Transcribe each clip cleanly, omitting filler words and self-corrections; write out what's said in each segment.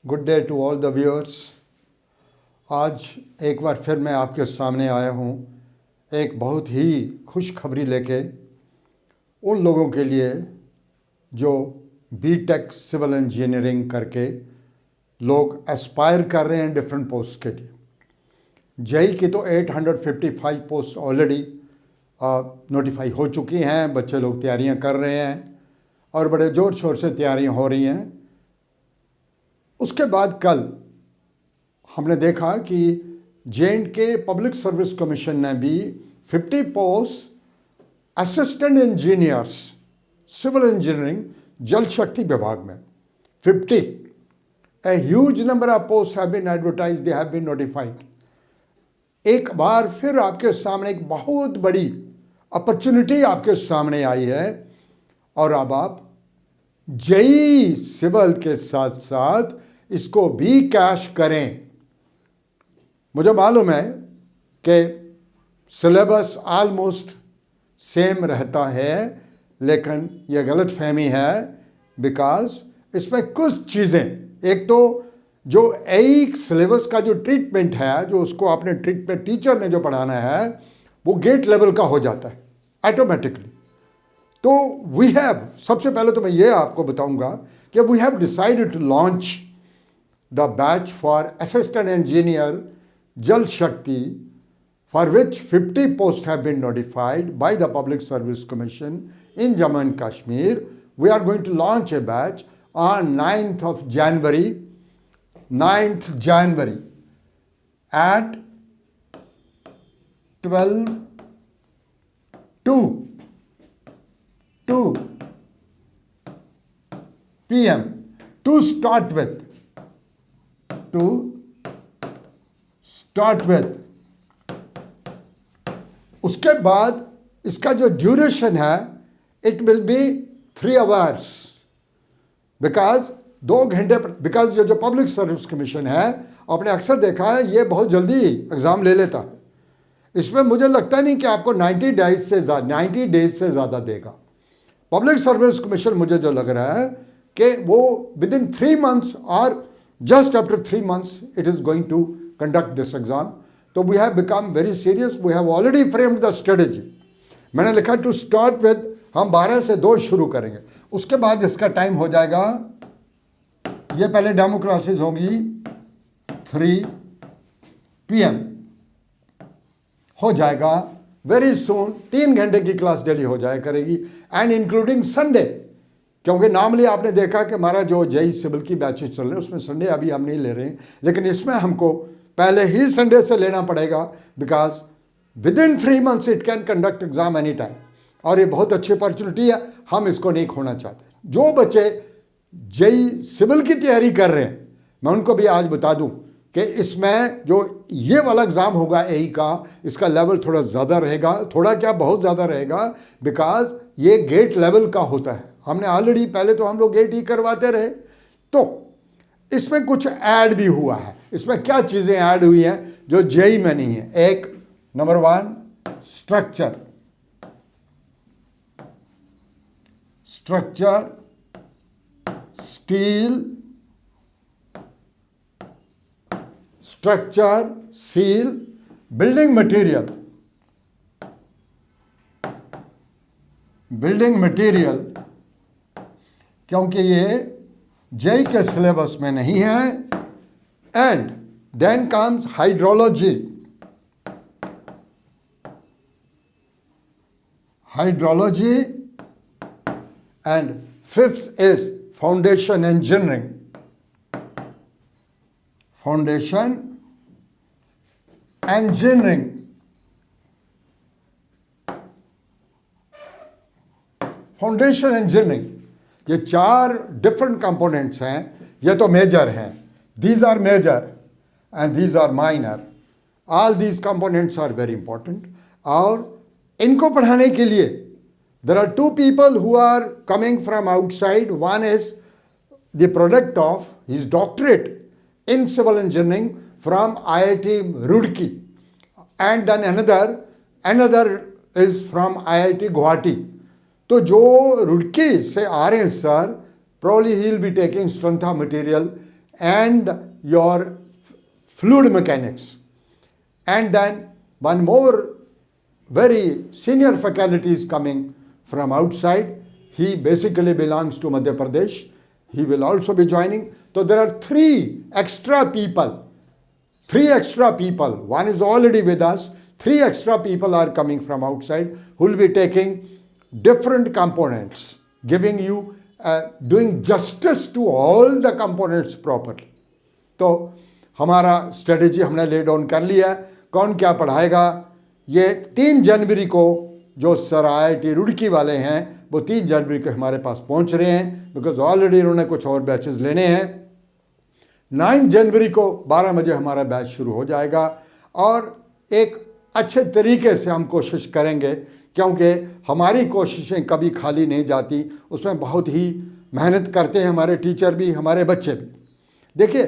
Good day to all the viewers. आज एक बार फिर मैं आपके सामने आया हूँ एक बहुत ही खुशखबरी लेके उन लोगों के लिए जो बीटेक सिविल इंजीनियरिंग करके लोग एस्पायर कर रहे हैं डिफरेंट पोस्ट के लिए। जेई की तो 855 पोस्ट ऑलरेडी नोटिफाई हो चुकी हैं, बच्चे लोग तैयारियां कर रहे हैं और बड़े ज़ोर शोर से तैयारियां हो रही हैं। उसके बाद कल हमने देखा कि जे.एंड.के पब्लिक सर्विस कमीशन ने भी 50 post assistant engineers civil engineering Jal Shakti विभाग में 50 a huge number of posts have been advertised, they have been notified। एक बार फिर आपके सामने एक बहुत बड़ी अपॉर्चुनिटी आपके सामने आई है और अब आप जेई सिविल के साथ साथ इसको भी कैश करें। मुझे मालूम है कि सिलेबस ऑलमोस्ट सेम रहता है, लेकिन यह गलत फहमी है बिकॉज इसमें कुछ चीज़ें, एक तो जो एक सिलेबस का जो ट्रीटमेंट है, जो उसको आपने ट्रीटमेंट टीचर ने जो पढ़ाना है वो गेट लेवल का हो जाता है ऑटोमेटिकली। तो वी हैव, सबसे पहले तो मैं ये आपको बताऊंगा कि we have decided to launch the batch for assistant engineer Jal Shakti for which 50 posts have been notified by the Public Service Commission in Jammu and Kashmir. We are going to launch a batch on 9th of January, 9th January at 12 2 p.m. to start with। उसके बाद इसका जो duration है it will B 3 hours because 2 घंटे, because जो public service commission है आपने अक्सर देखा है ये बहुत जल्दी एग्ज़ाम ले लेता है। इसमें मुझे लगता नहीं कि आपको 90 डेज से ज़्यादा देगा। पब्लिक सर्विस कमीशन मुझे जो लग रहा है कि वो विद इन 3 months और just after 3 months it is going to conduct this exam. तो we have become very serious, we have already framed the strategy. मैंने लिखा टू स्टार्ट विद, हम 12 से 2 शुरू करेंगे, उसके बाद इसका टाइम हो जाएगा, ये पहले डेमो क्लासेस होगी 3 PM हो जाएगा वेरी सून। 3 घंटे की क्लास डेली हो जाए करेगी एंड इंक्लूडिंग संडे, क्योंकि नॉर्मली आपने देखा कि हमारा जो जेई सिविल की बैचेस चल रहे हैं उसमें संडे अभी हम नहीं ले रहे हैं, लेकिन इसमें हमको पहले ही संडे से लेना पड़ेगा because with in 3 months it can conduct exam any time. और ये बहुत अच्छी अपॉर्चुनिटी है, हम इसको नहीं खोना चाहते। जो बच्चे जेई सिविल की तैयारी कर रहे हैं मैं उनको भी आज बता दूं कि इसमें जो ये वाला एग्ज़ाम होगा एई का, इसका लेवल थोड़ा ज़्यादा रहेगा, थोड़ा क्या बहुत ज़्यादा रहेगा बिकॉज ये गेट लेवल का होता है। हमने ऑलरेडी पहले तो हम लोग गेट ही करवाते रहे, तो इसमें कुछ ऐड भी हुआ है। इसमें क्या चीज़ें ऐड हुई हैं जो जेई में नहीं है। एक, number 1 structure, steel, building material, क्योंकि ये जेई के सिलेबस में नहीं है। And then comes hydrology, and 5th is foundation engineering. ये 4 डिफरेंट कंपोनेंट्स हैं। ये तो मेजर हैं, these are major and these are minor। all these components are very important। और इनको पढ़ाने के लिए there are 2 people who are coming from outside। one is the product of his doctorate in civil engineering from IIT Roorkee and then another is from IIT Guwahati। तो जो रुड़की से आ रहे हैं sir, probably he will be taking strength of material and your fluid mechanics. And then one more very senior faculty is coming from outside. He basically belongs to Madhya Pradesh. He will also be joining. So there are three extra people. One is already with us. 3 extra people are coming from outside who will be taking different components, giving you, doing justice to all the components properly. तो हमारा strategy हमने lay down कर लिया है. कौन क्या पढ़ाएगा, ये 3 जनवरी को जो सर IIT रुड़की वाले हैं वो 3 जनवरी को हमारे पास पहुंच रहे हैं, बिकॉज ऑलरेडी उन्होंने कुछ और बैचेस लेने हैं. 9 जनवरी को 12 बजे हमारा बैच शुरू हो जाएगा और एक अच्छे तरीके से हम कोशिश करेंगे, क्योंकि हमारी कोशिशें कभी खाली नहीं जाती, उसमें बहुत ही मेहनत करते हैं हमारे टीचर भी, हमारे बच्चे भी. देखिए,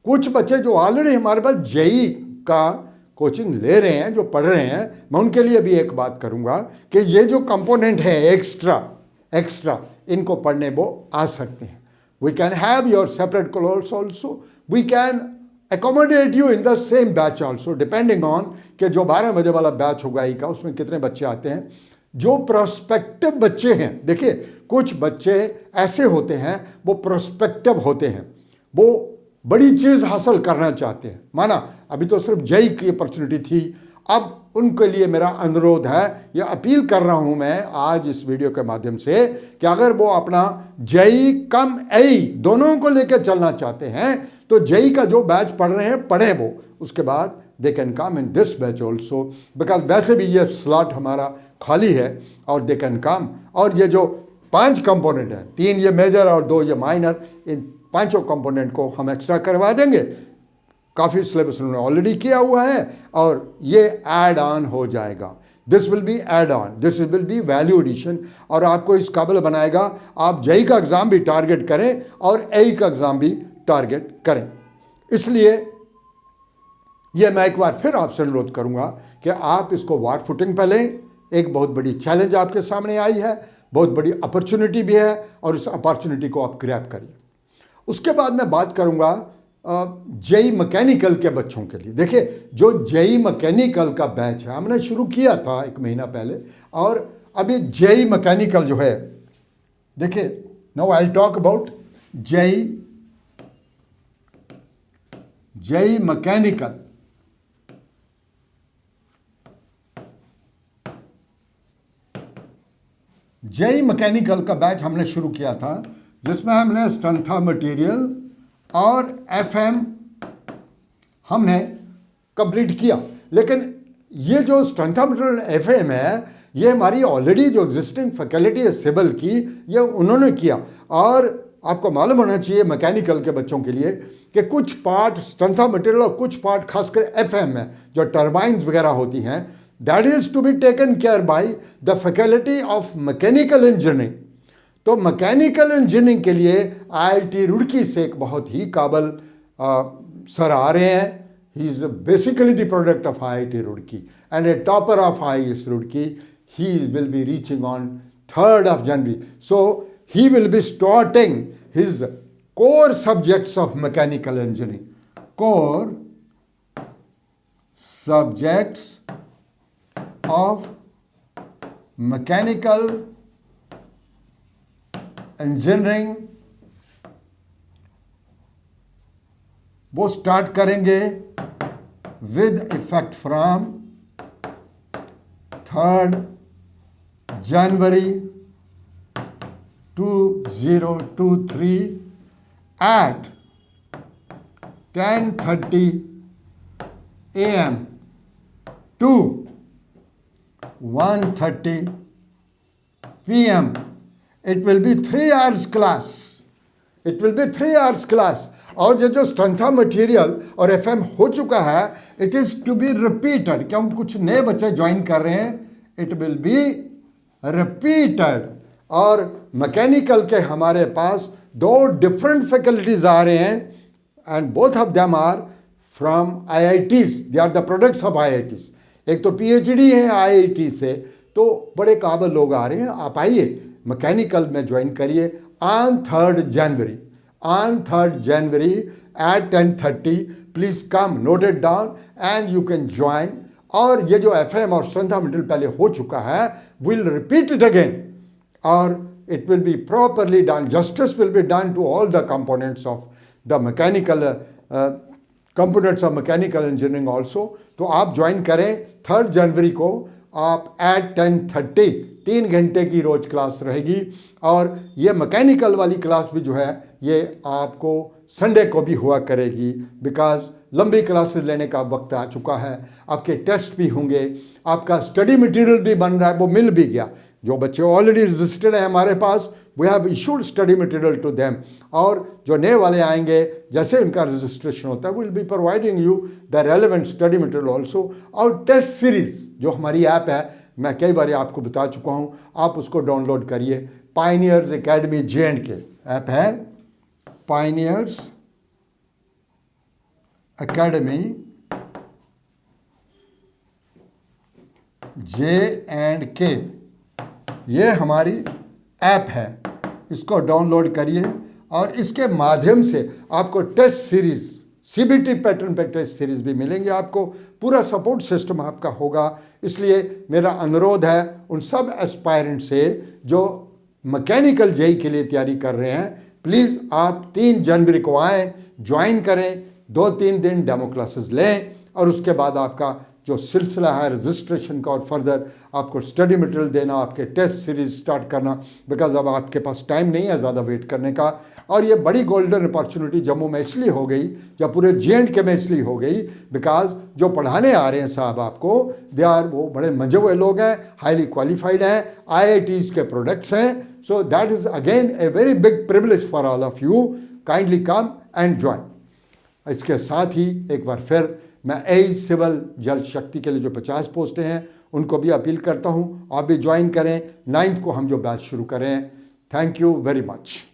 कुछ बच्चे जो ऑलरेडी हमारे पास JEE का कोचिंग ले रहे हैं, जो पढ़ रहे हैं, मैं उनके लिए भी एक बात करूंगा कि ये जो कंपोनेंट है एक्स्ट्रा इनको पढ़ने वो आ सकते हैं. We can have your separate course also, we can accommodate you in the same batch also, depending on कि जो 12 बजे वाला बैच होगा का उसमें कितने बच्चे आते हैं. जो प्रोस्पेक्टिव बच्चे हैं, देखिए कुछ बच्चे ऐसे होते हैं वो प्रोस्पेक्टिव होते हैं, वो बड़ी चीज़ हासिल करना चाहते हैं. माना अभी तो सिर्फ JEE की अपॉर्चुनिटी थी, अब उनके लिए मेरा अनुरोध है, यह अपील कर रहा हूं मैं आज इस वीडियो के माध्यम से कि अगर वो अपना JEE कम AE दोनों को लेकर चलना चाहते हैं तो JEE का जो बैच पढ़ रहे हैं पढ़ें वो, उसके बाद they can come in this batch also, because वैसे भी ये स्लॉट हमारा खाली है और दे कैन कम. और ये जो 5 कंपोनेंट हैं, 3 ये मेजर और 2 ये माइनर, इन 5 कंपोनेंट को हम एक्स्ट्रा करवा देंगे. काफ़ी सिलेबस उन्होंने ऑलरेडी किया हुआ है और ये ऐड ऑन हो जाएगा. This will be add on, this will be value addition और आपको इस काबिल बनाएगा. आप JEE का एग्ज़ाम भी टारगेट करें और AE का एग्ज़ाम भी टारगेट करें. इसलिए ये मैं एक बार फिर आपसे अनुरोध करूंगा कि आप इसको वार फुटिंग पे लें. एक बहुत बड़ी चैलेंज आपके सामने आई है, बहुत बड़ी अपॉर्चुनिटी भी है और इस अपॉर्चुनिटी को आप ग्रैब करिए. उसके बाद मैं बात करूंगा JEE मैकेनिकल के बच्चों के लिए. देखिए, जो JEE मैकेनिकल का बैच है हमने शुरू किया था 1 महीना पहले और अभी JEE मैकेनिकल जो है, देखिए now I will talk about JEE mechanical. JEE mechanical का बैच हमने शुरू किया था जिसमें हमने स्ट्रेंथ ऑफ मटेरियल और FM हमने कंप्लीट किया. लेकिन ये जो स्ट्रेंथ ऑफ मटेरियल FM है, ये हमारी ऑलरेडी जो एग्जिस्टिंग फैकल्टी है सिविल की, ये उन्होंने किया. और आपको मालूम होना चाहिए मैकेनिकल के बच्चों के लिए कि कुछ पार्ट स्ट्रेंथ ऑफ मटेरियल और कुछ पार्ट खासकर FM में जो टर्बाइंस वगैरह होती हैं, that is to be taken care by the faculty of mechanical engineering. तो मैकेनिकल इंजीनियरिंग के लिए IIT रुड़की से एक बहुत ही काबिल सर आ रहे हैं. He is basically the product of IIT Roorkee and A topper of IIS Roorkee. He will be reaching on 3rd of January. So he will be starting his core subjects of mechanical engineering. Core subjects of mechanical engineering वो start करेंगे with effect from 3rd January 2023 at 10:30 AM to 1:30 PM. It will be 3 hours class. It will be 3 hours class. और ये जो strength of material और FM हो चुका है, it is to be repeated, क्योंकि कुछ नए बच्चे ज्वाइन कर रहे हैं. It will be repeated. और मैकेनिकल के हमारे पास 2 डिफरेंट फैकल्टीज आ रहे हैं and both of them are from IITs. They are the products of IITs. एक तो PhD है IIT से, तो बड़े काबिल लोग आ रहे हैं. आप आइए मैकेनिकल में ज्वाइन करिए on 3rd January. on 3rd January at 10:30. Please come, note it down and you can join. और ये जो FM और संध्या मंडल पहले हो चुका है, we'll repeat it again. और it will be properly done. Justice will be done to all the components of the mechanical components of mechanical engineering also. तो आप ज्वाइन करें 3rd जनवरी को, आप at 10:30 3 घंटे की रोज क्लास रहेगी। और ये मैकेनिकल वाली क्लास भी जो है ये आपको संडे को भी हुआ करेगी, बिकॉज लंबी क्लासेस लेने का वक्त आ चुका है। आपके टेस्ट भी होंगे, आपका स्टडी मटेरियल भी बन रहा है, वो मिल भी गया। जो बच्चे ऑलरेडी रजिस्टर्ड हैं हमारे पास, we have issued study material to them. और जो नए वाले आएंगे, जैसे उनका रजिस्ट्रेशन होता है, will be providing you the relevant study material also. और टेस्ट सीरीज जो हमारी ऐप है, मैं कई बार आपको बता चुका हूँ, आप उसको डाउनलोड करिए। पायनियर्स एकेडमी J&K ऐप है, पायनियर्स एकेडमी J&K, ये हमारी ऐप है, इसको डाउनलोड करिए। और इसके माध्यम से आपको टेस्ट सीरीज, CBT पैटर्न पे टेस्ट सीरीज भी मिलेंगे, आपको पूरा सपोर्ट सिस्टम आपका होगा। इसलिए मेरा अनुरोध है उन सब एस्पायरेंट से जो मैकेनिकल JEE के लिए तैयारी कर रहे हैं, प्लीज़ आप 3 जनवरी को आएँ, ज्वाइन करें, 2-3 दिन डेमो क्लासेस लें और उसके बाद आपका जो सिलसिला है रजिस्ट्रेशन का और फर्दर आपको स्टडी मटेरियल देना, आपके टेस्ट सीरीज स्टार्ट करना, बिकॉज अब आपके पास टाइम नहीं है ज़्यादा वेट करने का। और ये बड़ी गोल्डन अपॉर्चुनिटी जम्मू में इसलिए हो गई, या पूरे J&K में इसलिए हो गई, बिकॉज जो पढ़ाने आ रहे हैं साहब आपको, दे आर वो बड़े मजे हुए लोग हैं, हाईली क्वालिफाइड हैं, IITs के प्रोडक्ट्स हैं। So that is again a very big privilege for all of you. Kindly come and join. इसके साथ ही एक बार फिर मैं सिविल जल शक्ति के लिए जो 50 पोस्टें हैं उनको भी अपील करता हूं, आप भी ज्वाइन करें। 9th को हम जो बैच शुरू करें। Thank you very much.